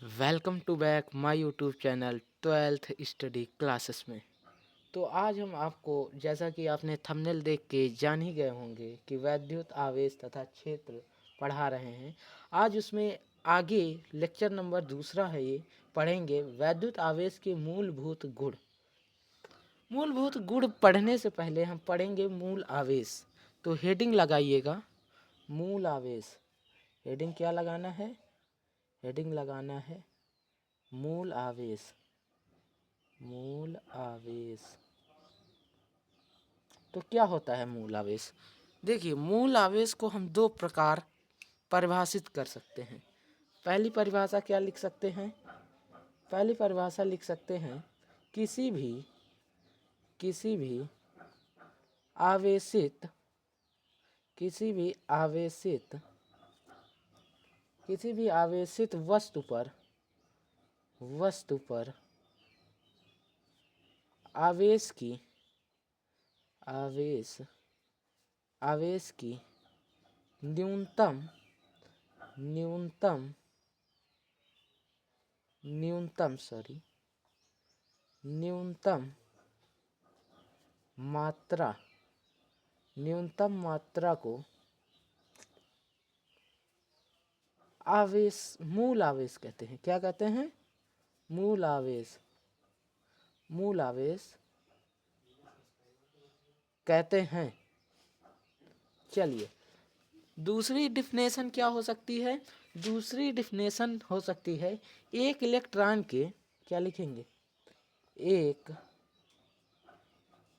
Welcome to back my YouTube channel 12th study classes में। तो आज हम आपको, जैसा कि आपने थंबनेल देख के जान ही गए होंगे कि वैद्युत आवेश तथा क्षेत्र पढ़ा रहे हैं। आज उसमें आगे लेक्चर नंबर दूसरा है, ये पढ़ेंगे वैद्युत आवेश के मूलभूत गुण। मूलभूत गुण पढ़ने से पहले हम पढ़ेंगे मूल आवेश। तो हेडिंग लगाइएगा, मूल आवेश। हेडिंग क्या लगाना है? हेडिंग लगाना है मूल आवेश। मूल आवेश। तो क्या होता है मूल आवेश? देखिए, मूल आवेश को हम दो प्रकार परिभाषित कर सकते हैं। पहली परिभाषा क्या लिख सकते हैं? पहली परिभाषा लिख सकते हैं किसी भी आवेशित किसी भी आवेशित किसी भी आवेशित वस्तु पर आवेश की न्यूनतम न्यूनतम न्यूनतम सॉरी न्यूनतम मात्रा को मूल आवेश कहते हैं। क्या कहते हैं? मूल आवेश कहते हैं। चलिए, दूसरी डिफिनेशन क्या हो सकती है? दूसरी डिफिनेशन हो सकती है एक इलेक्ट्रॉन के, क्या लिखेंगे? एक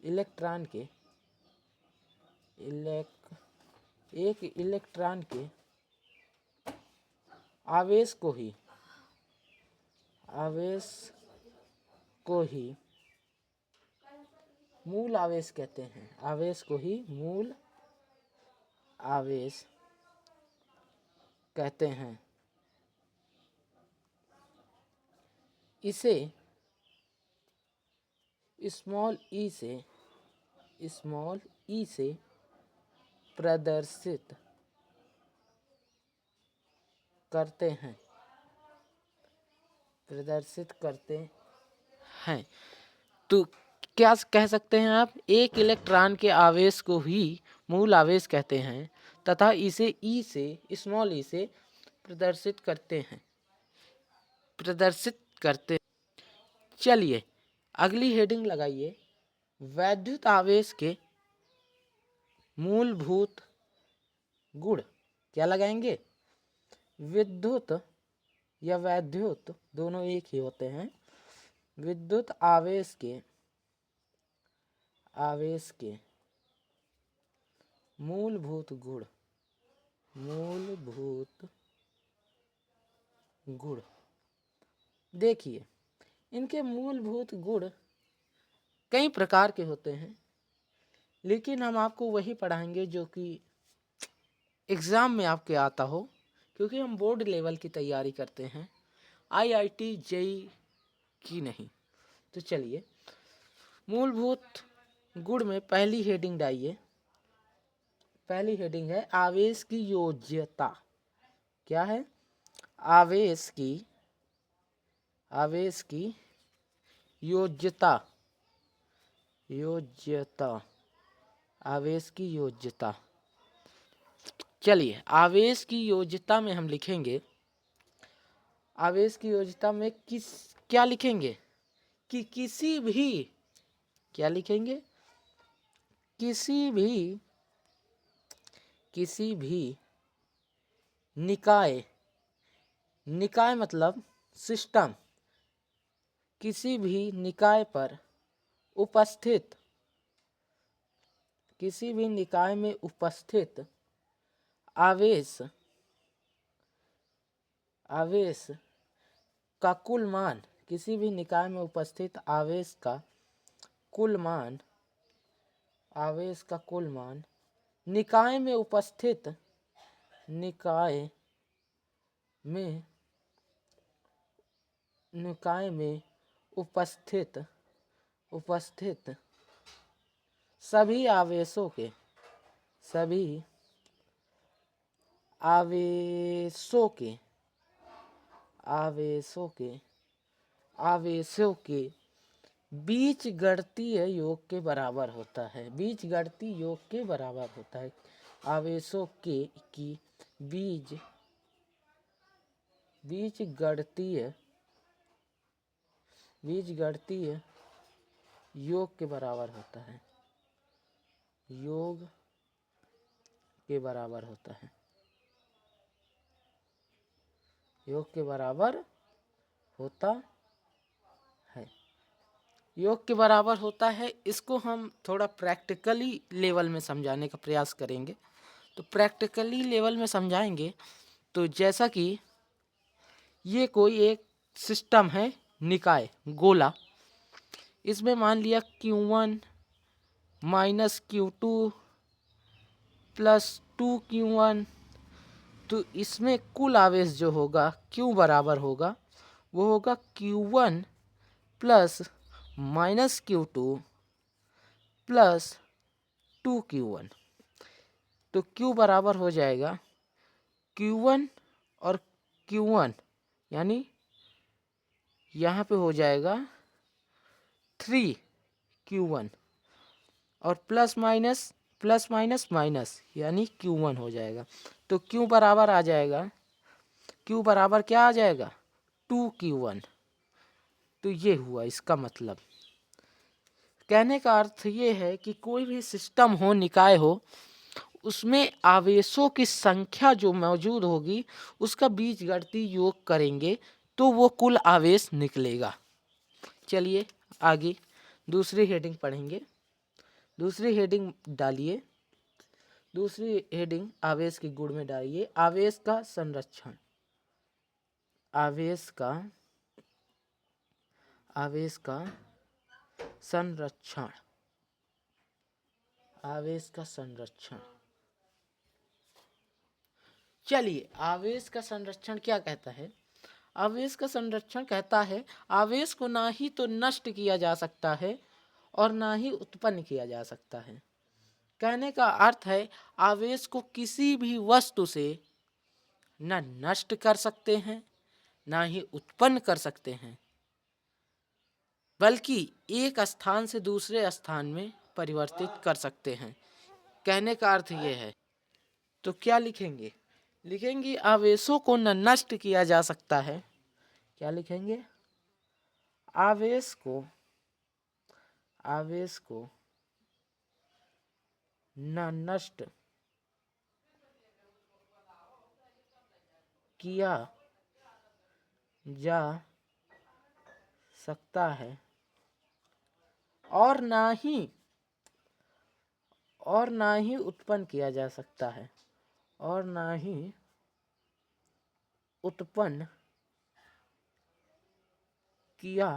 इलेक्ट्रॉन के आवेश को ही मूल आवेश कहते हैं। आवेश को ही मूल आवेश कहते हैं। इसे स्मॉल ई से प्रदर्शित करते हैं। तो क्या कह सकते हैं आप? एक इलेक्ट्रॉन के आवेश को ही मूल आवेश कहते हैं तथा इसे स्मॉल ई से प्रदर्शित करते। चलिए, अगली हेडिंग लगाइए, वैद्युत आवेश के मूलभूत गुण। क्या लगाएंगे? विद्युत या वैद्युत दोनों एक ही होते हैं। विद्युत आवेश के मूलभूत गुण। देखिए, इनके मूलभूत गुण कई प्रकार के होते हैं, लेकिन हम आपको वही पढ़ाएंगे जो कि एग्ज़ाम में आपके आता हो, क्योंकि हम बोर्ड लेवल की तैयारी करते हैं, आईआईटी जेई की नहीं। तो चलिए, मूलभूत गुण में पहली हेडिंग डालिए। पहली हेडिंग है आवेश की योज्यता। क्या है? आवेश की योज्यता। आवेश की योज्यता। चलिए, आवेश की योज्यता में हम लिखेंगे, आवेश की योज्यता में क्या लिखेंगे कि किसी भी, क्या लिखेंगे? किसी भी निकाय मतलब सिस्टम, किसी भी निकाय में उपस्थित आवेश का कुल मान, किसी भी निकाय में उपस्थित आवेश का कुल मान निकाय में उपस्थित सभी आवेशों के आवेशों के बीच गणितीय योग के बराबर होता है। बीज गणितीय योग के बराबर होता है। आवेशों के की बीज गणितीय योग के बराबर होता है। योग के बराबर होता है। योग के बराबर होता है। योग के बराबर होता है। इसको हम थोड़ा प्रैक्टिकली लेवल में समझाने का प्रयास करेंगे। तो प्रैक्टिकली लेवल में समझाएंगे तो जैसा कि ये कोई एक सिस्टम है, निकाय गोला। इसमें मान लिया Q1 minus Q2 plus 2Q1। तो इसमें कुल आवेश जो होगा Q बराबर होगा, वो होगा Q1 plus minus Q2 plus 2Q1। तो Q बराबर हो जाएगा Q1 और Q1, यानी यहाँ पे हो जाएगा 3Q1 और प्लस माइनस माइनस यानी Q1 हो जाएगा। तो Q बराबर आ जाएगा, Q बराबर क्या आ जाएगा 2Q1। तो ये हुआ इसका मतलब। कहने का अर्थ ये है कि कोई भी सिस्टम हो, निकाय हो, उसमें आवेशों की संख्या जो मौजूद होगी उसका बीजगणितीय योग करेंगे तो वो कुल आवेश निकलेगा। चलिए आगे दूसरी हेडिंग पढ़ेंगे। दूसरी हेडिंग डालिए। दूसरी हेडिंग आवेश के गुण में डालिए। आवेश का संरक्षण। आवेश का संरक्षण। आवेश का संरक्षण। चलिए, आवेश का संरक्षण क्या कहता है? आवेश का संरक्षण कहता है आवेश को ना ही तो नष्ट किया जा सकता है और ना ही उत्पन्न किया जा सकता है। कहने का अर्थ है आवेश को किसी भी वस्तु से न नष्ट कर सकते हैं ना ही उत्पन्न कर सकते हैं, बल्कि एक स्थान से दूसरे स्थान में परिवर्तित कर सकते हैं। कहने का अर्थ ये है। तो क्या लिखेंगे? लिखेंगे आवेशों को न नष्ट किया जा सकता है। क्या लिखेंगे? आवेश को न नष्ट किया जा सकता है और ना ही उत्पन्न किया जा सकता है। और ना ही उत्पन्न किया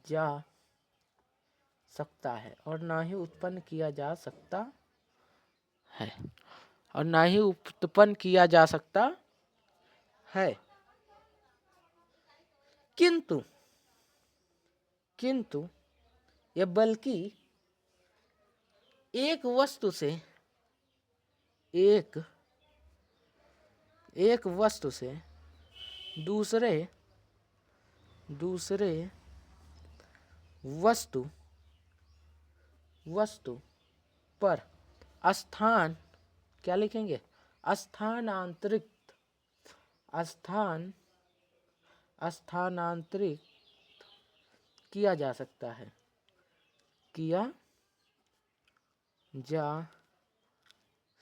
जा सकता है। और ना ही उत्पन्न किया जा सकता है। और ना ही उत्पन्न किया जा सकता है। किंतु या बल्कि एक वस्तु से दूसरे वस्तु पर क्या लिखेंगे? स्थानांतरित किया जा सकता है। किया जा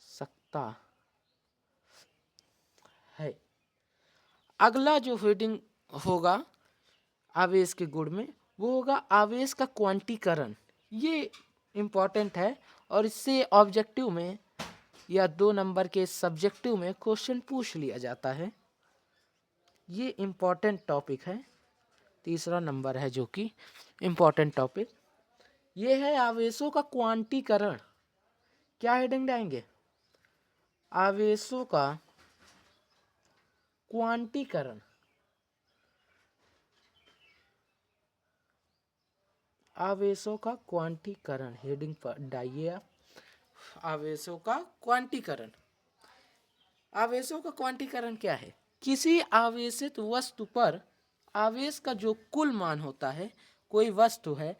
सकता है। अगला जो हेडिंग होगा आवेश के गुण में, वो होगा आवेश का क्वांटीकरण। ये इम्पोर्टेंट है और इससे ऑब्जेक्टिव में या 2 नंबर के सब्जेक्टिव में क्वेश्चन पूछ लिया जाता है। ये इम्पोर्टेंट टॉपिक है। तीसरा नंबर है जो कि इम्पोर्टेंट टॉपिक ये है आवेशों का क्वांटीकरण। क्या हेडिंग डालेंगे? आवेशों का क्वांटीकरण। आवेशों का क्वांटीकरण हेडिंग पर डालिए आप। आवेशों का क्वांटीकरण। आवेशों का क्वांटीकरण क्या है? किसी आवेशित वस्तु पर आवेश का जो कुल मान होता है, कोई वस्तु है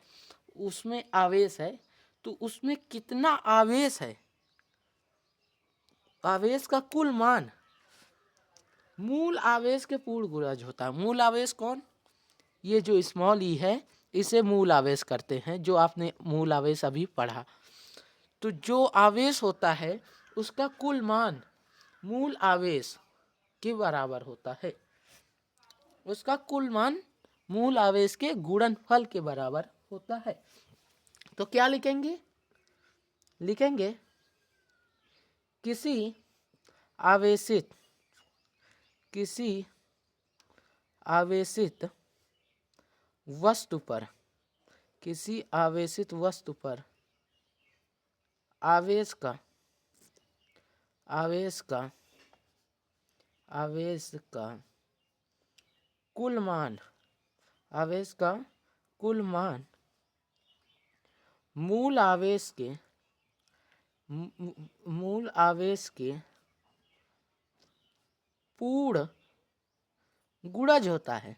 उसमें आवेश है तो उसमें कितना आवेश है, आवेश का कुल मान मूल आवेश के पूर्ण गुणज होता है। मूल आवेश कौन, ये जो स्मॉल ई है इसे मूल आवेश करते हैं, जो आपने मूल आवेश अभी पढ़ा। तो जो आवेश होता है उसका कुल मान मूल आवेश के बराबर होता है, उसका कुल मान मूल आवेश के गुणनफल के बराबर होता है। तो क्या लिखेंगे, लिखेंगे किसी आवेशित वस्तु पर, किसी आवेशित वस्तु पर आवेश का कुल मान, आवेश का कुल मान मूल आवेश के पूर्ण गुणज होता है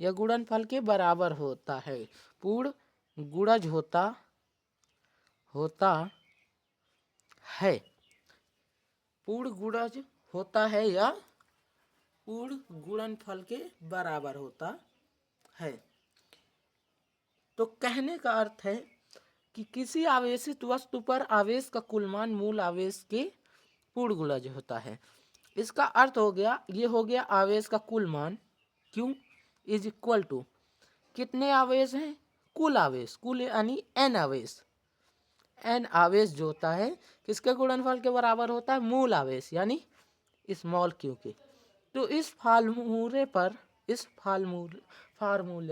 या गुणनफल के बराबर होता है। पूर्ण गुणज होता है, पूर्ण गुणज होता है या पूर्ण गुणनफल के बराबर होता है। तो कहने का अर्थ है कि किसी आवेशित वस्तु पर आवेश का कुल मान मूल आवेश के पूर्ण गुणज होता है। इसका अर्थ हो गया, ये हो गया आवेश का कुल मान, क्यों, इज इक्वल टू कितने आवेश हैं, कुल आवेश, कुल यानी एन आवेश, एन आवेश जो होता है किसके गुणनफल के बराबर होता है, मूल आवेश यानी स्मॉल क्यू के। तो इस फार्मूले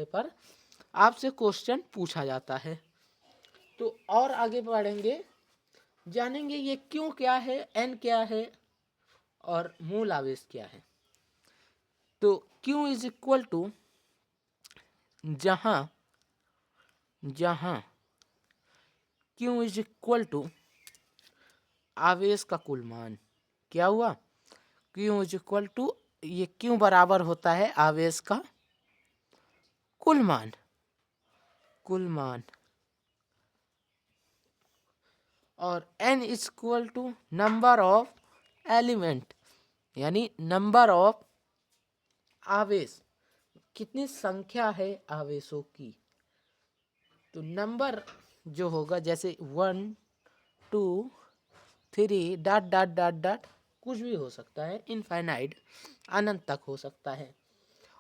पर आपसे क्वेश्चन पूछा जाता है। तो और आगे बढ़ेंगे, जानेंगे ये क्यू क्या है, एन क्या है और मूल आवेश क्या है। तो क्यू इज इक्वल टू, जहां क्यू इज इक्वल टू आवेश का कुल मान, क्या हुआ, क्यू इज इक्वल टू, ये क्यू बराबर होता है आवेश का कुल मान, और n is equal to number of element यानी नंबर ऑफ आवेश, कितनी संख्या है आवेशों की। तो नंबर जो होगा जैसे 1 2 3 डॉट डॉट डॉट डॉट कुछ भी हो सकता है, इनफाइनाइट अनंत तक हो सकता है।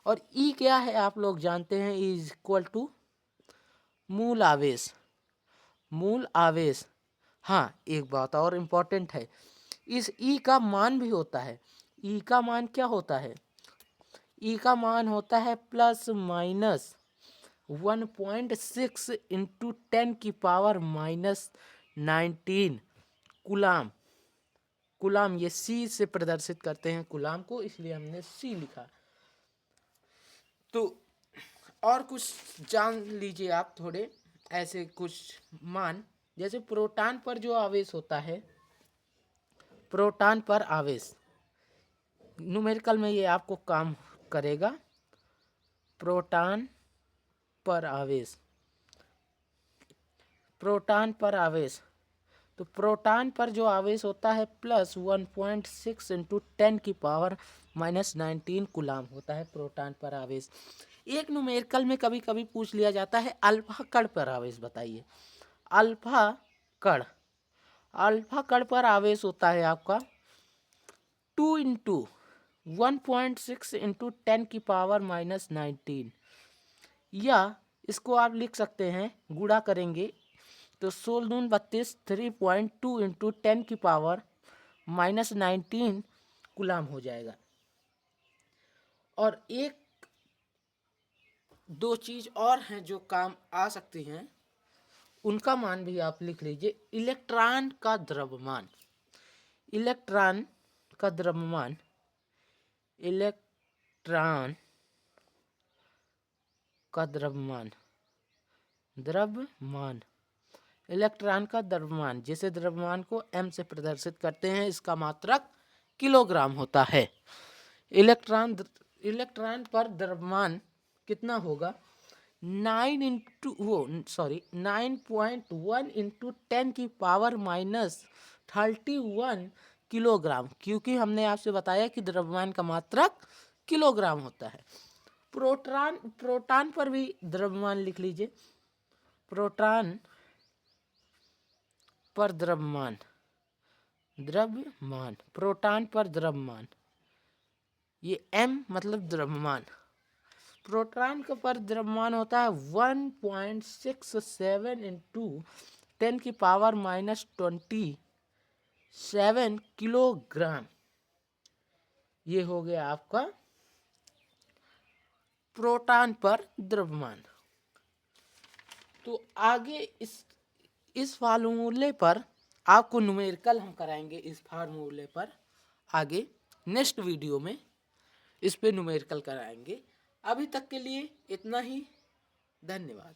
और ई क्या है आप लोग जानते हैं, इज इक्वल टू मूल आवेश। हाँ, एक बात और इम्पोर्टेंट है, इस ई का मान भी होता है। ई का मान क्या होता है, ई का मान होता है प्लस माइनस 1.6 इंटू 10 की पावर माइनस 19 कुलाम। ये सी से प्रदर्शित करते हैं कुलाम को, इसलिए हमने सी लिखा। तो और कुछ जान लीजिए आप थोड़े ऐसे कुछ मान, जैसे प्रोटॉन पर जो आवेश होता है, प्रोटॉन पर आवेश न्यूमेरिकल में ये आपको काम करेगा। प्रोटॉन पर आवेश, तो प्रोटॉन पर जो आवेश होता है प्लस 1.6 इंटू 10 की पावर माइनस 19 कुलाम होता है प्रोटॉन पर आवेश। एक न्यूमेरिकल में कभी कभी पूछ लिया जाता है अल्फा कण पर आवेश बताइए। अल्फा कण पर आवेश होता है आपका 2 इंटू 1.6 इंटू 10 की पावर माइनस 19, या इसको आप लिख सकते हैं, गुणा करेंगे तो 16 दून 32 3.2 इंटू 10 की पावर माइनस 19 कुलाम हो जाएगा। और एक दो चीज और हैं जो काम आ सकती हैं, उनका मान भी आप लिख लीजिए। इलेक्ट्रॉन का द्रव्यमान, इलेक्ट्रॉन का द्रव्यमान इलेक्ट्रॉन का द्रव्यमान, जिसे द्रव्यमान को m से प्रदर्शित करते हैं, इसका मात्रक किलोग्राम होता है। इलेक्ट्रॉन इलेक्ट्रॉन पर द्रव्यमान कितना होगा? 9.1 इंटू 10⁻⁻31 किलोग्राम, क्योंकि हमने आपसे बताया कि द्रव्यमान का मात्रक किलोग्राम होता है। प्रोटॉन पर भी द्रव्यमान लिख लीजिए। प्रोटॉन पर द्रव्यमान प्रोटॉन पर द्रव्यमान, ये m मतलब द्रव्यमान। प्रोटॉन का पर द्रव्यमान होता है 1.67 इंटू 10⁻⁻27 किलोग्राम। ये हो गया आपका प्रोटॉन पर द्रव्यमान। तो आगे इस फार्मूले पर आपको न्यूमेरिकल हम कराएंगे। इस फार्मूले पर आगे नेक्स्ट वीडियो में इस पे न्यूमेरिकल कराएंगे। अभी तक के लिए इतना ही। धन्यवाद।